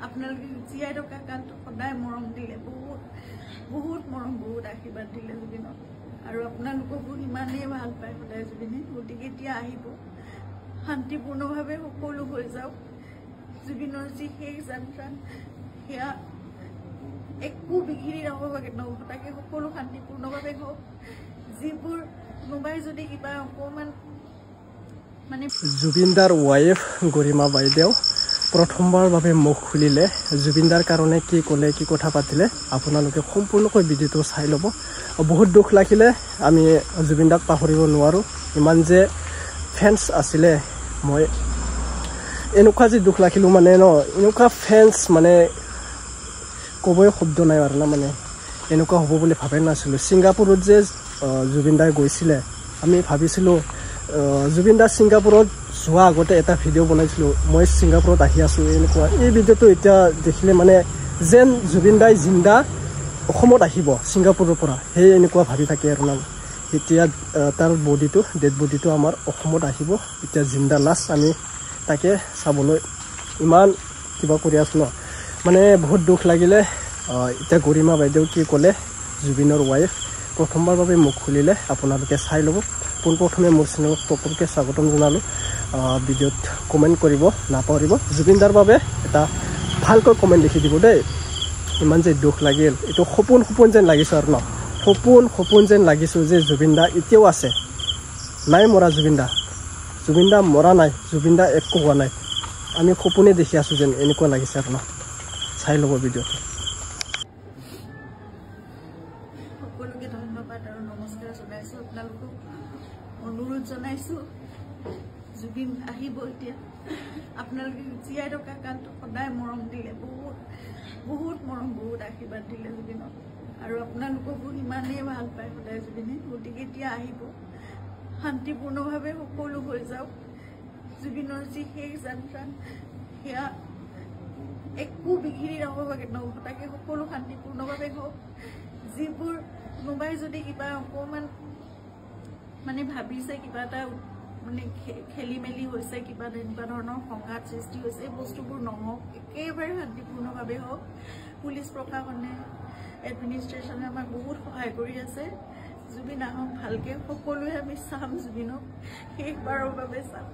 আপোনালোকে জীয়াই থকা কালটো সদায় মৰম দিলে, বহুত বহুত মৰম, বহুত আশীৰ্বাদ দিলে জুবিনক। আৰু আপোনালোককো ইমানেই ভাল পায় সদায় জুবিনে। গতিকে এতিয়া আহিব, শান্তিপূৰ্ণভাৱে সকলো হৈ যাওক। জুবিনৰ যি শেষ যাত্ৰা, সেয়া একো বিঘিনি নঘটাকে সকলো শান্তিপূৰ্ণভাৱে হওক। যিবোৰ কোনোবাই যদি কিবা অকণমান মানে জুবিনদাৰ ৱাইফ গৰিমা বাইদেউ প্ৰথমবাৰ বাবে মুখ খুলিলে। জুবিনদাৰ কাৰণে কি ক'লে, কি কথা পাতিলে, আপোনালোকে সম্পূৰ্ণকৈ ভিডিঅ'টো চাই ল'ব। বহুত দুখ লাগিলে, আমি জুবিনদাক পাহৰিব নোৱাৰোঁ। ইমান যে ফেন্স আছিলে, মই এনেকুৱা যে দুখ লাগিলোঁ মানে এনেকুৱা ফেন্স মানে ক'বই শব্দ নাই আৰু না। মানে এনেকুৱা হ'ব বুলি ভাবাই নাছিলোঁ। ছিংগাপুৰত যে জুবিনদাই গৈছিলে, আমি ভাবিছিলোঁ জুবিনদা ছিংগাপুৰত যোৱা আগতে এটা ভিডিঅ' বনাইছিলোঁ, মই ছিংগাপুৰত আহি আছোঁ এনেকুৱা। এই ভিডিঅ'টো এতিয়া দেখিলে মানে যেন জুবিনদাই জিন্দা অসমত আহিব ছিংগাপুৰৰ পৰা, সেই এনেকুৱা ভাবি থাকে আৰু না। এতিয়া তাৰ বডিটো, ডেড বডিটো আমাৰ অসমত আহিব, এতিয়া জিন্দা লাছ। আমি তাকে চাবলৈ ইমান কিবা কৰি আছোঁ ন। মানে বহুত দুখ লাগিলে। এতিয়া গৰিমা বাইদেউ কি ক'লে, জুবিনৰ ৱাইফ প্ৰথমবাৰ বাবে মুখ খুলিলে, আপোনালোকে চাই ল'ব। পোনপ্ৰথমে মোৰ চেনেলক প্ৰথমকৈ স্বাগতম জনালোঁ। ভিডিঅ'ত কমেণ্ট কৰিব নাপাহৰিব। জুবিনদাৰ বাবে এটা ভালকৈ কমেণ্ট লিখি দিব দেই। ইমান যে দুখ লাগিল, এইটো সপোন যেন লাগিছে আৰু ন। সপোন যেন লাগিছোঁ যে জুবিনদা এতিয়াও আছে, নাই মৰা জুবিনদা মৰা নাই, জুবিনদা একো হোৱা নাই, আমি সপোনে দেখি আছোঁ যেন এনেকুৱা লাগিছে আৰু ন। চাই ল'ব ভিডিঅ'টো। সকলোকে ধন্যবাদ আৰু নমস্কাৰ জনাইছোঁ। আপোনালোকক অনুৰোধ জনাইছোঁ, জুবিন আহিব এতিয়া। আপোনালোকে জীয়াই থকা কালটো সদায় মৰম দিলে, বহুত বহুত মৰম, বহুত আশীৰ্বাদ দিলে জুবিনক। আৰু আপোনালোককো ইমানেই ভাল পায় সদায় জুবিনে। গতিকে এতিয়া আহিব, শান্তিপূৰ্ণভাৱে সকলো হৈ যাওক। জুবিনৰ যি শেষ যাত্ৰা, সেয়া একো বিঘিনি নঘটাকে সকলো শান্তিপূৰ্ণভাৱে হওক। যিবোৰ কোনোবাই যদি কিবা অকণমান মানে ভাবিছে, কিবা এটা মানে খেলি মেলি হৈছে, কিবা তেনেকুৱা ধৰণৰ সংঘাত সৃষ্টি হৈছে, এই বস্তুবোৰ নহওক, একেবাৰে শান্তিপূৰ্ণভাৱে হওক। পুলিচ প্ৰশাসনে, এডমিনিষ্ট্ৰেশ্যনে আমাক বহুত সহায় কৰি আছে। জুবিন আহক ভালকৈ, সকলোৱে আমি চাম জুবিনক, শেষবাৰৰ বাবে চাম।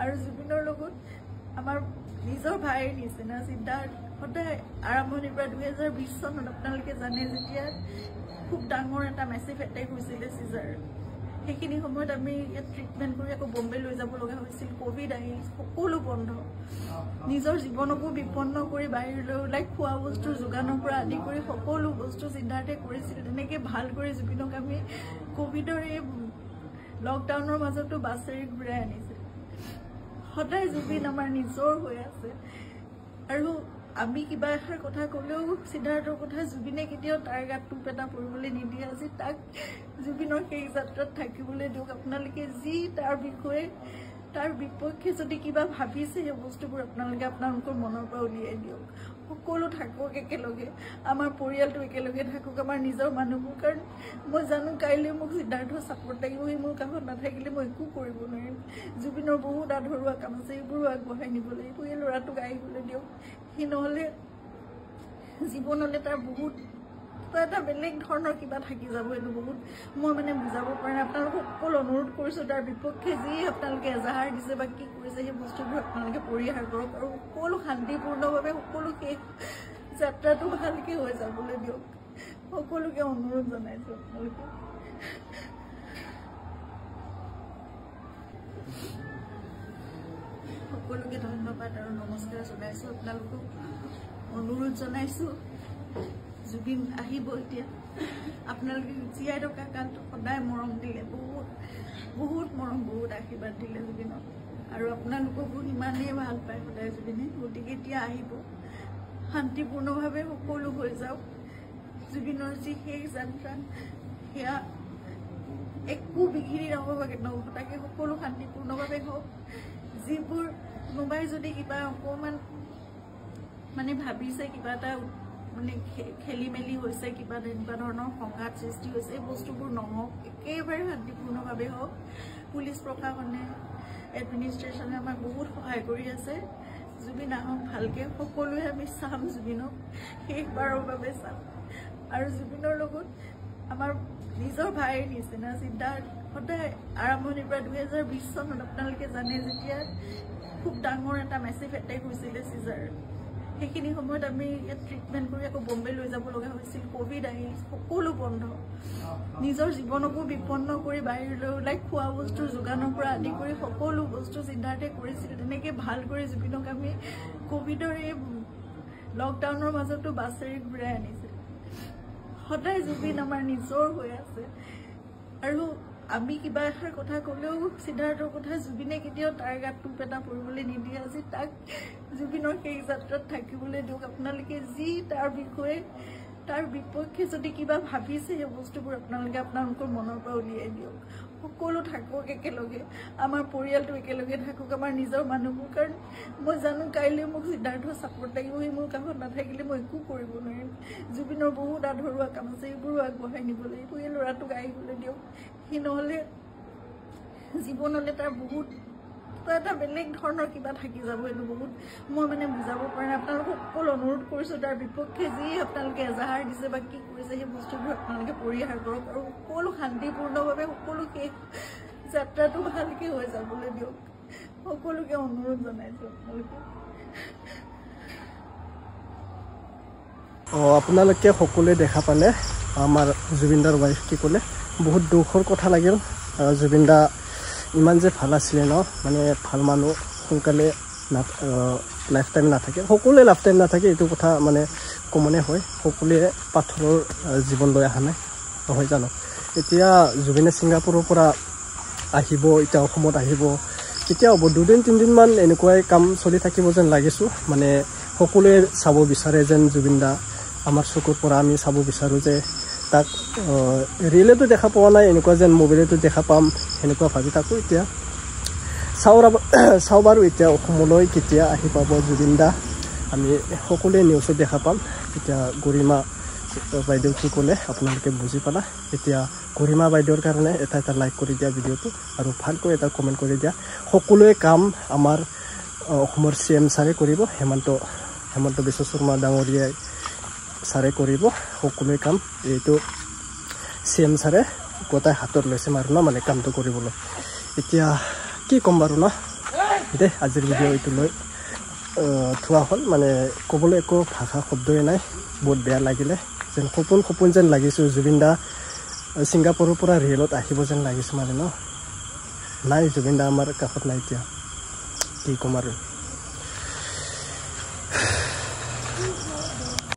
আৰু জুবিনৰ লগত আমাৰ নিজৰ ভাইৰ নিচিনা চিন্তা সদায় আৰম্ভণিৰ পৰা 2020 চনত আপোনালোকে জানে, যেতিয়া খুব ডাঙৰ এটা মেচিভ এটেক হৈছিলে চিজাৰ, সেইখিনি সময়ত আমি ইয়াত ট্ৰিটমেণ্ট কৰি আকৌ বম্বে লৈ যাব লগা হৈছিল। ক'ভিড আহিল, সকলো বন্ধ, নিজৰ জীৱনকো বিপন্ন কৰি বাহিৰলৈ ওলাই খোৱা বস্তুৰ যোগানৰ পৰা আদি কৰি সকলো বস্তু চিন্তাৰ্থে কৰিছিল। তেনেকৈ ভাল কৰি জুবিনক আমি ক'ভিডৰ এই লকডাউনৰ মাজতো বাছেৰে ঘূৰাই আনিছিল। সদায় জুবিন আমাৰ নিজৰ হৈ আছে। আৰু আমি কিবা এষাৰ কথা ক'লেও সিদ্ধাৰ্থৰ কথা জুবিনে কেতিয়াও তাৰ গাত টোপ এটা পৰিবলৈ নিদিয়ে। আজি তাক জুবিনৰ সেই যাত্ৰাত থাকিবলৈ দিয়ক। আপোনালোকে যি তাৰ বিষয়ে, তাৰ বিপক্ষে যদি কিবা ভাবিছে, সেই বস্তুবোৰ আপোনালোকে আপোনালোকৰ মনৰ পৰা উলিয়াই দিয়ক। সকলো থাকক একেলগে, আমাৰ পৰিয়ালটো একেলগে থাকক, আমাৰ নিজৰ মানুহবোৰ। কাৰণ মই জানো কাইলৈ মোক সিদ্ধাৰ্থৰ ছাপোৰ্ট লাগিব, সি মোৰ কাষত নাথাকিলে মই একো কৰিব নোৱাৰিম। জুবিনৰ বহুত আধৰুৱা কাম আছে, এইবোৰো আগবঢ়াই নিব লাগিব। এই ল'ৰাটোক আহিবলৈ দিয়ক। সি নহ'লে জীৱনলৈ তাৰ বহুত এটা বেলেগ ধৰণৰ কিবা থাকি যাব। এইটো বহুত মই মানে বুজাব পৰা নাই। আপোনালোকক সকলো অনুৰোধ কৰিছোঁ, তাৰ বিপক্ষে যি আপোনালোকে এজাহাৰ দিছে বা কি কৰিছে, সেই বস্তুবোৰ আপোনালোকে পৰিহাৰ কৰক। আৰু সকলো শান্তিপূৰ্ণভাৱে সকলো শেষ যাত্ৰাটো ভালকৈ হৈ যাবলৈ দিয়ক। সকলোকে অনুৰোধ জনাইছোঁ আপোনালোকে। সকলোকে ধন্যবাদ আৰু নমস্কাৰ জনাইছোঁ। আপোনালোকক অনুৰোধ জনাইছোঁ, জুবিন আহিব এতিয়া। আপোনালোকে জীয়াই থকা কালটো সদায় মৰম দিলে, বহুত বহুত মৰম, বহুত আশীৰ্বাদ দিলে জুবিনক। আৰু আপোনালোককো ইমানেই ভাল পায় সদায় জুবিনে। গতিকে এতিয়া আহিব, শান্তিপূৰ্ণভাৱে সকলো হৈ যাওক। জুবিনৰ যি শেষ যাত্ৰা, সেয়া একো বিঘিনি নঘটাকে সকলো শান্তিপূৰ্ণভাৱে হওক। যিবোৰ কোনোবাই যদি কিবা অকণমান মানে ভাবিছে, কিবা এটা মানে খেলি মেলি হৈছে, কিবা তেনেকুৱা ধৰণৰ সংঘাত সৃষ্টি হৈছে, এই বস্তুবোৰ নহওক, একেবাৰে শান্তিপূৰ্ণভাৱে হওক। পুলিচ প্ৰশাসনে, এডমিনিষ্ট্ৰেশ্যনে আমাক বহুত সহায় কৰি আছে। জুবিন আহক ভালকে সকলোৱে আমি চাম জুবিনক শেষবাৰৰ বাবে চাম আৰু জুবিনৰ লগত আমাৰ নিজৰ ভাইৰ নিচিনা সিদ্ধাৰ্থ সদায় আৰম্ভণিৰ পৰা 2020 চনত আপোনালোকে জানে যেতিয়া খুব ডাঙৰ এটা মেছিভ এটেক হৈছিলে চিজাৰ সেইখিনি সময়ত আমি ইয়াত ট্ৰিটমেণ্ট কৰি আকৌ বম্বে লৈ যাব লগা হৈছিল কোভিড আহি সকলো বন্ধ নিজৰ জীৱনকো বিপন্ন কৰি বাহিৰলৈ ওলাই খোৱা বস্তুৰ যোগানৰ পৰা আদি কৰি সকলো বস্তু সিদ্ধাৰ্থে কৰিছিল তেনেকৈ ভাল কৰি জুবিনক আমি কোভিডৰ এই লকডাউনৰ মাজতো বাছেৰে ঘূৰাই আনিছিল সদায় জুবিন আমাৰ নিজৰ হৈ আছে আৰু আমি কিবা এষাৰ কথা ক'লেও সিদ্ধাৰ্থৰ কথা জুবিনে কেতিয়াও তাৰ গাত টুপ এটা পৰিবলৈ নিদিয়ে আজি তাক জুবিনৰ সেই যাত্ৰাত থাকিবলৈ দিয়ক আপোনালোকে যি তাৰ বিষয়ে তাৰ বিপক্ষে যদি কিবা ভাবিছে সেই বস্তুবোৰ আপোনালোকে আপোনালোকৰ মনৰ পৰা উলিয়াই দিয়ক সকলো থাকক একেলগে আমাৰ পৰিয়ালটো একেলগে থাকক আমাৰ নিজৰ মানুহবোৰ কাৰণ মই জানো কাইলৈ মোক সিদ্ধাৰ্থৰ ছাপোৰ্ট লাগিব সি মোৰ কাষত নাথাকিলে মই একো কৰিব নোৱাৰিম জুবিনৰ বহুত আধৰুৱা কাম আছে এইবোৰো আগবঢ়াই নিব লাগিব এই ল'ৰাটোক আহিবলৈ দিয়ক সি নহ'লে জীৱনলৈ তাৰ বহুত এটা বেলেগ ধৰণৰ কিবা থাকি যাব এইটো বহুত মই মানে বুজাব পৰা নাই আপোনালোকক সকলো অনুৰোধ কৰিছোঁ তাৰ বিপক্ষে যি আপোনালোকে এজাহাৰ দিছে বা কি কৰিছে সেই বস্তুবোৰ আপোনালোকে পৰিহাৰ কৰক আৰু সকলো শান্তিপূৰ্ণভাৱে সকলো শেষ যাত্ৰাটো ভালকৈ হৈ যাবলৈ দিয়ক সকলোকে অনুৰোধ জনাইছোঁ আপোনালোকে সকলোৱে দেখা পালে আমাৰ জুবিনদাৰ ৱাইফ কি ক'লে বহুত দুখৰ কথা লাগিল জুবিনদা ইমান যে ভাল আছিলে ন মানে ভাল মানুহ সোনকালে লাইফ টাইম নাথাকে সকলোৱে লাইফ টাইম নাথাকে এইটো কথা মানে কমনে হয় সকলোৱে পাথৰৰ জীৱন লৈ অহা নাই নহয় জানো এতিয়া জুবিনে ছিংগাপুৰৰ পৰা আহিব এতিয়া অসমত আহিব কেতিয়া হ'ব 2-3 দিনমান এনেকুৱাই কাম চলি থাকিব যেন লাগিছোঁ মানে সকলোৱে চাব বিচাৰে যেন জুবিনদা আমাৰ চকুৰ পৰা আমি চাব বিচাৰোঁ যে তাক ৰিয়েলতো দেখা পোৱা নাই এনেকুৱা যেন মোবাইলতো দেখা পাম সেনেকুৱা ভাবি থাকোঁ এতিয়া চাওঁ বাৰু এতিয়া অসমলৈ কেতিয়া আহি পাব জুবিনদা আমি সকলোৱে নিউজত দেখা পাম এতিয়া গৰিমা বাইদেউ কি ক'লে আপোনালোকে বুজি পালা এতিয়া গৰিমা বাইদেউৰ কাৰণে এটা লাইক কৰি দিয়া ভিডিঅ'টো আৰু ভালকৈ এটা কমেণ্ট কৰি দিয়া সকলোৱে কাম আমাৰ অসমৰ CM ছাৰে কৰিব হেমন্ত বিশ্ব শৰ্মা ডাঙৰীয়াই ছাৰে কৰিব সকলোৱে কাম এইটো CM ছাৰে গোটাই হাতত লৈছে মাৰো ন মানে কামটো কৰিবলৈ এতিয়া কি ক'ম বাৰু ন দে আজিৰ ভিডিঅ' এইটো লৈ থোৱা হ'ল মানে ক'বলৈ একো ভাষা শব্দই নাই বহুত বেয়া লাগিলে যেন সপোন যেন লাগিছোঁ জুবিনদা ছিংগাপুৰৰ পৰা ৰিয়েলত আহিব যেন লাগিছে মানে ন নাই জুবিনদা আমাৰ কাষত নাই এতিয়া কি ক'ম আৰু